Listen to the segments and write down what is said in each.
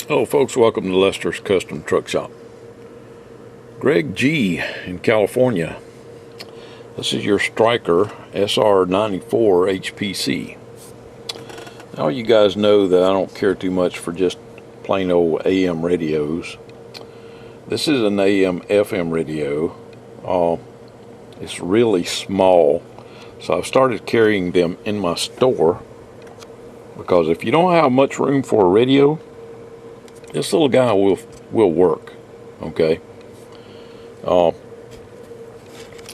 Hello folks, welcome to Lester's Custom Truck Shop. Greg G in California. This is your Striker SR-94HPC. Now you guys know that I don't care too much for just plain old AM radios. This is an AM FM radio. It's really small, so I've started carrying them in my store, because if you don't have much room for a radio, this little guy will work. Okay.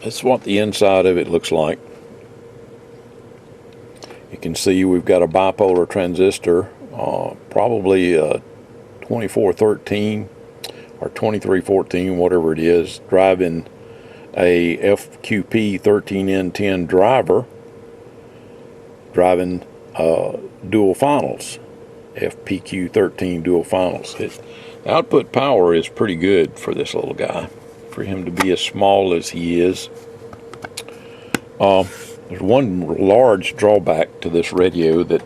That's what the inside of it looks like. You can see we've got a bipolar transistor, probably 2413 or 2314, whatever it is, driving a FQP 13N10 driver, driving dual finals. FPQ13 dual finals. The output power is pretty good for this little guy, for him to be as small as he is. There's one large drawback to this radio that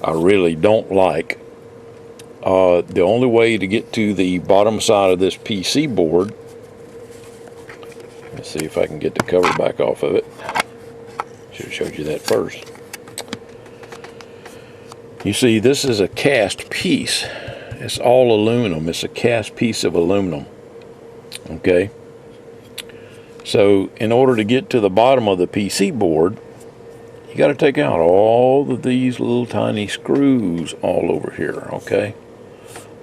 I really don't like. The only way to get to the bottom side of this PC board, let's see if I can get the cover back off of it. Should have showed you that first. You see, this is a cast piece. It's all aluminum. It's a cast piece of aluminum. Okay? So, in order to get to the bottom of the PC board, you got to take out all of these little tiny screws all over here. Okay?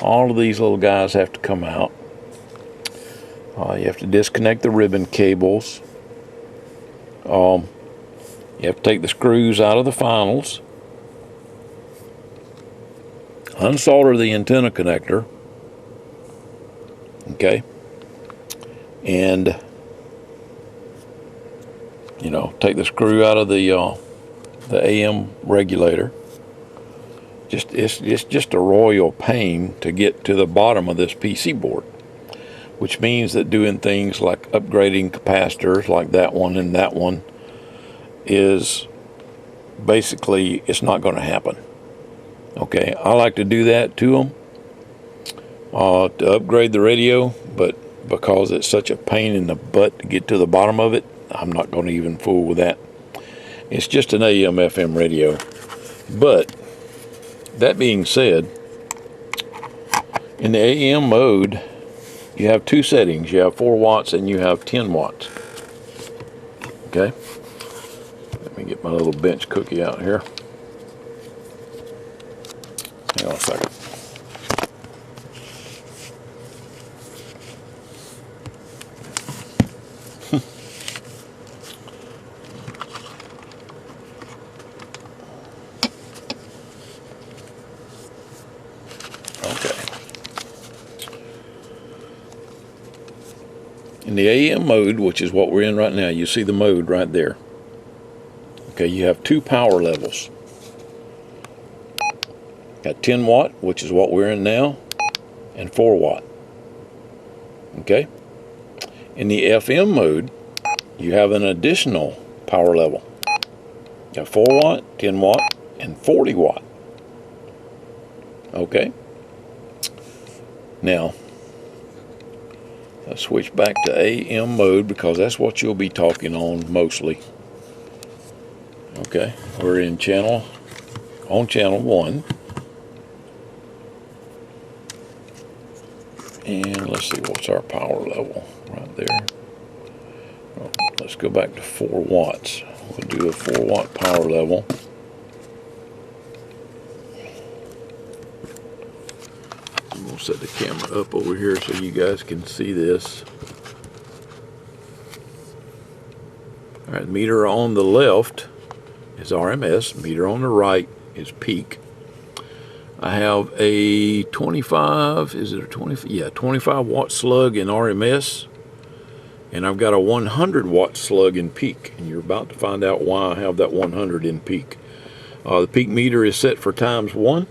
All of these little guys have to come out. You have to disconnect the ribbon cables. You have to take the screws out of the finals. Unsolder the antenna connector, okay, and take the screw out of the AM regulator. It's just a royal pain to get to the bottom of this PC board, which means that doing things like upgrading capacitors like that one and that one is basically, it's not going to happen. Okay, I like to do that to them to upgrade the radio, but because it's such a pain in the butt to get to the bottom of it, I'm not going to even fool with that. It's just an AM FM radio. But that being said, in the AM mode, you have two settings. You have 4 watts and you have 10 watts. Okay, let me get my little bench cookie out here. Hang on a second. Okay. In the AM mode, which is what we're in right now, you see the mode right there. Okay, you have 2 power levels. Got 10 watt, which is what we're in now, and 4 watt. Okay? In the FM mode, you have an additional power level. Got 4 watt, 10 watt, and 40 watt. Okay? Now, let's switch back to AM mode, because that's what you'll be talking on mostly. Okay? We're in channel 1. And let's see, what's our power level right there. Oh, let's go back to 4 watts. We'll do a 4 watt power level. I'm going to set the camera up over here so you guys can see this. Alright, meter on the left is RMS, meter on the right is peak. I have a 25, is it a 20? Yeah, 25 watt slug in RMS, and I've got a 100 watt slug in peak, and you're about to find out why I have that 100 in peak. The peak meter is set for ×1.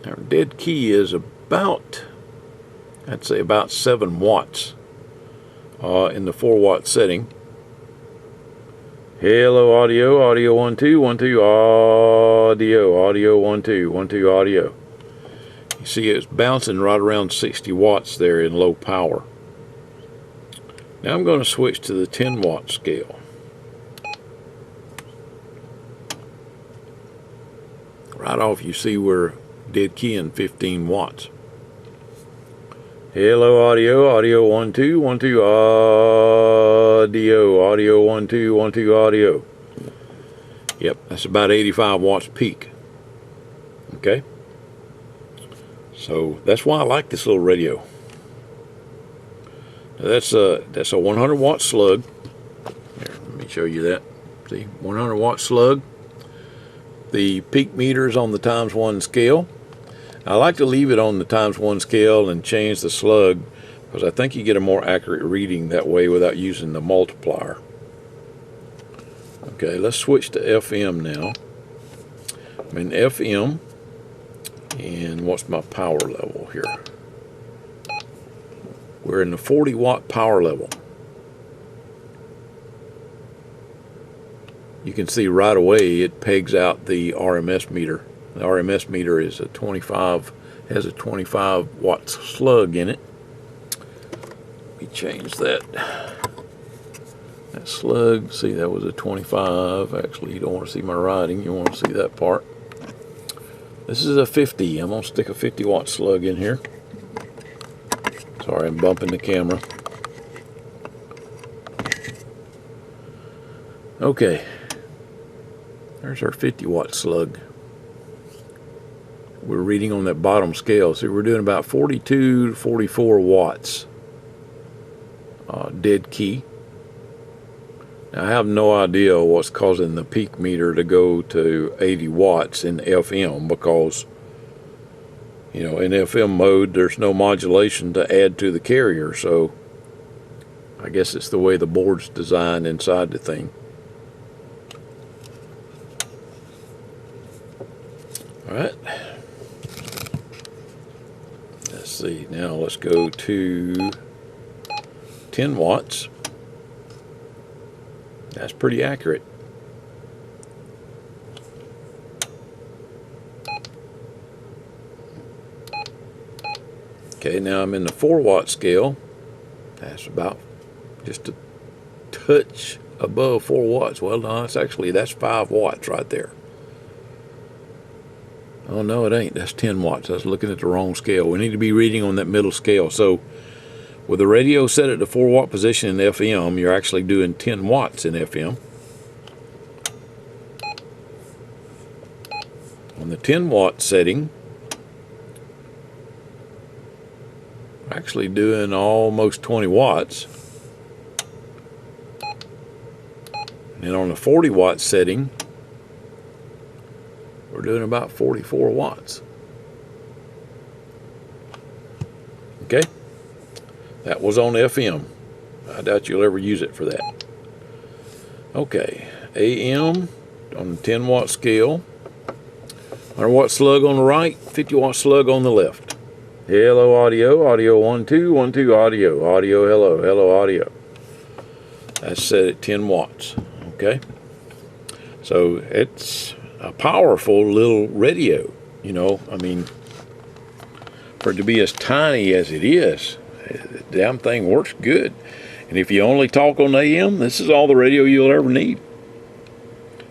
Our dead key is about, I'd say about 7 watts in the 4 watt setting. Hello, audio, audio 1 2 1 2, audio, audio 1 2 1 2, audio. You see it's bouncing right around 60 watts there in low power. Now I'm going to switch to the 10 watt scale. Right off you see we're dead keying 15 watts. Hello, audio, audio 1 2 1 2, audio, audio 1 2 1 2, audio. Yep, that's about 85 watts peak. Okay, so that's why I like this little radio. Now that's a 100 watt slug. Here, let me show you that. See, 100 watt slug. The peak meter is on the ×1 scale. I like to leave it on the ×1 scale and change the slug because I think you get a more accurate reading that way without using the multiplier. Okay, let's switch to FM now. I'm in FM, and what's my power level here? We're in the 40 watt power level. You can see right away it pegs out the RMS meter. The RMS meter is a 25, has a 25 watt slug in it. Let me change that. That slug, see, that was a 25. Actually, you don't want to see my writing, you want to see that part. This is a 50. I'm going to stick a 50 watt slug in here. Sorry, I'm bumping the camera. Okay. There's our 50 watt slug. We're reading on that bottom scale, so we're doing about 42 to 44 watts dead key. Now, I have no idea what's causing the peak meter to go to 80 watts in FM because, you know, in FM mode there's no modulation to add to the carrier, so I guess it's the way the board's designed inside the thing. Alright, let's see, now let's go to 10 watts. That's pretty accurate. Okay, now I'm in the 4 watt scale. That's about just a touch above 4 watts. Well, no, that's 5 watts right there. Oh, no, it ain't. That's 10 watts. I was looking at the wrong scale. We need to be reading on that middle scale. So with the radio set at the 4 watt position in FM, you're actually doing 10 watts in FM. On the 10 watt setting, we're actually doing almost 20 watts. And on the 40 watt setting, we're doing about 44 watts. Okay, that was on FM. I doubt you'll ever use it for that. Okay, AM on the 10 watt scale, 100 watt slug on the right, 50 watt slug on the left. Hello, audio, audio 1 2 1 2, audio, audio, hello, hello, audio. That's set at 10 watts. Okay, so it's a powerful little radio, you know. I mean, for it to be as tiny as it is, the damn thing works good. And if you only talk on AM, this is all the radio you'll ever need.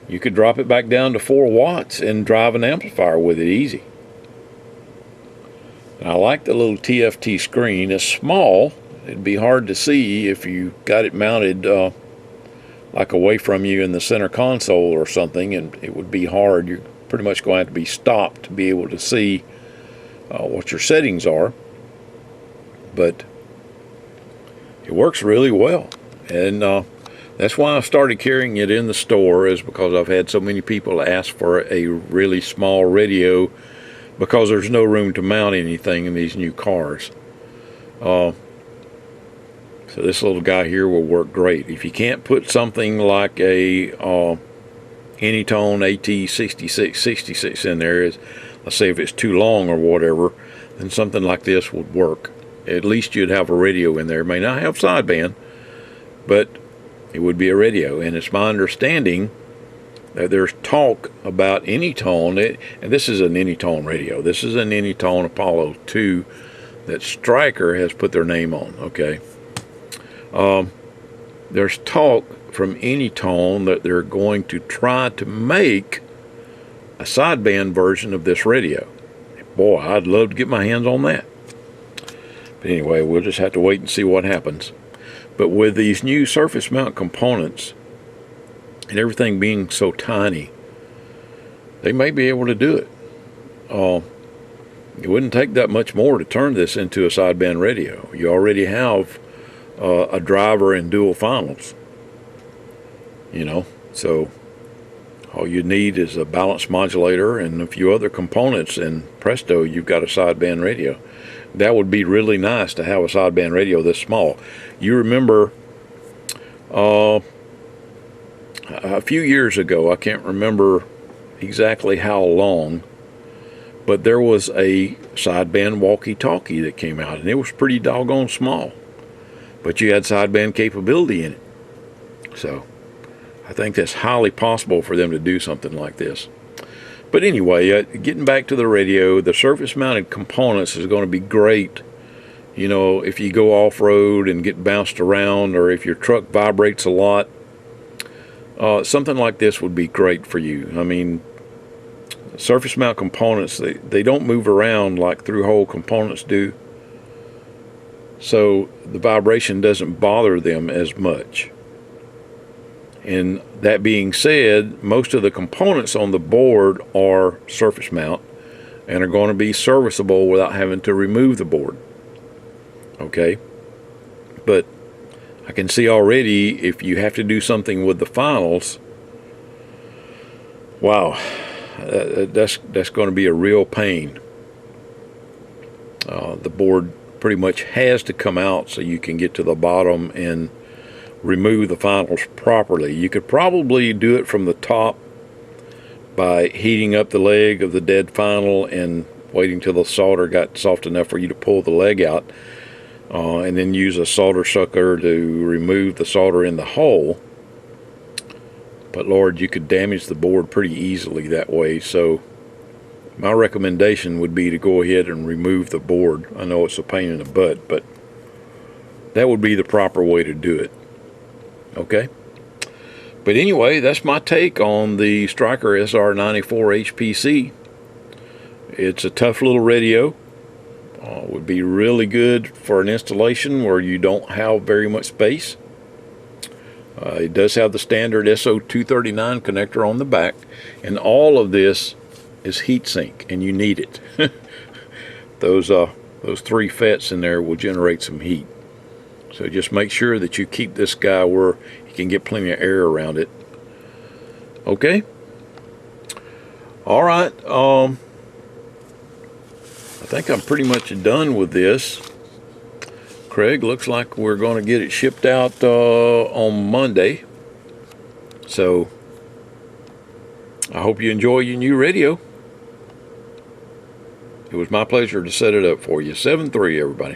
You could drop it back down to 4 watts and drive an amplifier with it easy. And I like the little TFT screen. It's small. It'd be hard to see if you got it mounted like away from you in the center console or something, and it would be hard. You're pretty much going to have to be stopped to be able to see what your settings are. But it works really well, and that's why I started carrying it in the store, is because I've had so many people ask for a really small radio because there's no room to mount anything in these new cars. So this little guy here will work great. If you can't put something like a Anytone AT6666 in there, let's say if it's too long or whatever, then something like this would work. At least you'd have a radio in there. It may not have sideband, but It would be a radio, and it's my understanding that there's talk about Anytone, and this is an Anytone radio. This is an Anytone Apollo 2 that Stryker has put their name on, okay? There's talk from Anytone that they're going to try to make a sideband version of this radio. Boy, I'd love to get my hands on that. But anyway, we'll just have to wait and see what happens. But with these new surface mount components and everything being so tiny, they may be able to do it. It wouldn't take that much more to turn this into a sideband radio. You already have a driver and dual finals, you know, so all you need is a balance modulator and a few other components, and presto, you've got a sideband radio. That would be really nice to have a sideband radio this small. You remember a few years ago, I can't remember exactly how long, but there was a sideband walkie-talkie that came out, and it was pretty doggone small, but you had sideband capability in it. So I think that's highly possible for them to do something like this. But anyway, getting back to the radio, the surface mounted components is going to be great, you know, if you go off-road and get bounced around, or if your truck vibrates a lot. Something like this would be great for you. I mean, surface mount components, they don't move around like through-hole components do, so the vibration doesn't bother them as much. And that being said, most of the components on the board are surface mount and are going to be serviceable without having to remove the board. Okay? But I can see already, if you have to do something with the finals, wow, that's going to be a real pain. The board pretty much has to come out so you can get to the bottom and remove the finals properly. You could probably do it from the top by heating up the leg of the dead final and waiting till the solder got soft enough for you to pull the leg out, and then use a solder sucker to remove the solder in the hole. But Lord, you could damage the board pretty easily that way. So my recommendation would be to go ahead and remove the board. I know it's a pain in the butt, but that would be the proper way to do it. Okay? But anyway, that's my take on the Stryker SR-94HPC. It's a tough little radio. Would be really good for an installation where you don't have very much space. It does have the standard SO239 connector on the back, and all of this is heatsink, and you need it. Those 3 FETs in there will generate some heat. So just make sure that you keep this guy where you can get plenty of air around it. Okay? All right. I think I'm pretty much done with this. Craig, looks like we're going to get it shipped out on Monday. So I hope you enjoy your new radio. It was my pleasure to set it up for you. 7-3, everybody.